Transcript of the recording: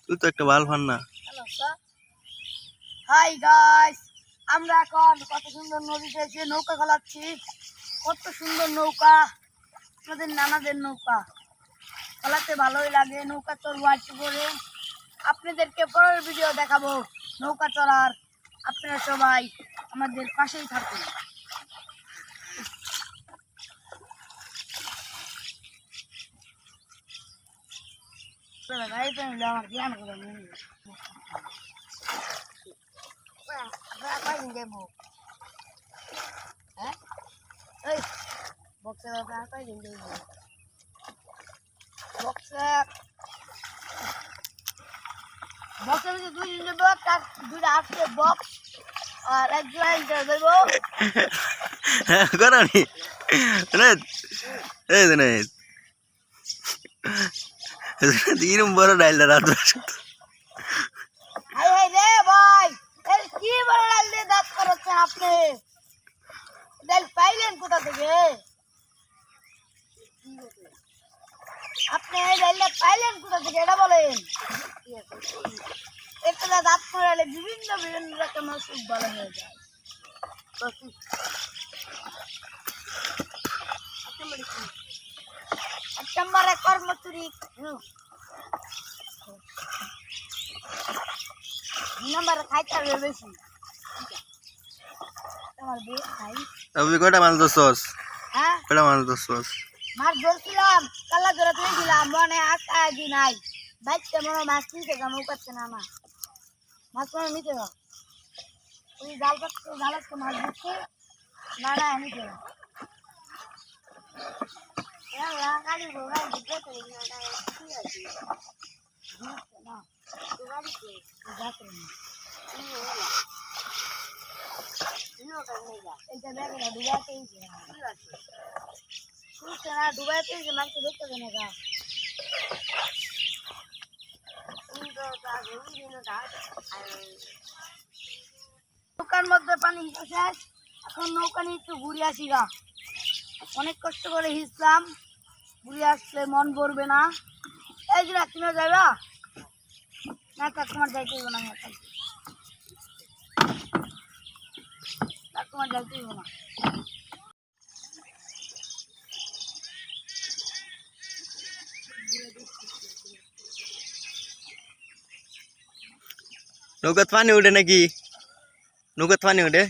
তুই তো একটা বাল ফান না। হাই গাইস, আমরা এখন কত সুন্দর নদীতে এসে নৌকা চালাচ্ছি। কত সুন্দর নৌকা, আমাদের নানাদের নৌকা চালাতে ভালোই লাগে। নৌকা চড়বো একটু করে, আপনাদেরকে পরের ভিডিও দেখাবো নৌকা চড়ার। আপনারা সবাই আমাদের পাশেই থাকুন। আমার জ্ঞান করে দেবো। হ্যাঁ, এই বক্সের বক্সের বক্সের দুই দিন দেবো, তার দুইটা আসছে বক্স আর এক জোড়া দেবো। করানি এরম বড় ডাইলটা রাত হাই হাই রে ভাই, কি বড় ডাল দিয়ে দাঁত করাচ্ছেন আপনি? ডাল পাইলেন কোথা থেকে? আপনি এই ডালটা পাইলেন কোথা থেকে এটা বলেন। একটা দাঁত করালে বিভিন্ন বিভিন্ন রকমের অসুখ ভালো হয়ে যায়। এক নম্বরে কর্মচুরি, দুই নম্বরে খাইতে হবে বেশি। কয়টা মাছ ধরছস? হ্যাঁ, কয়টা মাছ ধরছস? মাছ ধরছিলাম, কাল্লা ধরে তুলেছিলাম, মনে আটকা দি নাই। বাইকটা মনে মাছ নিতে গা, নৌকাচ্ছে না না মাছ মনে নিতে গা। ওই জাল পাচ্ছে, জাল আসতে মাছ ধরছে না না নিতে গা। ডুবাইতে মানুষ দেখতে দেয় না। নৌকার মধ্যে পানি শেষ, এখন নৌকা নিয়ে একটু ঘুরে আসি গা। অনেক কষ্ট করে হিঁচলাম, ঘুরে আসলে মন ভরবে না। এই যে তুমি যাইবা না? তোমার যাইতে হইব না, তোমার যাইতে হইব না। নৌকাত পানি উঠে নাকি? নৌকাত পানি উঠে?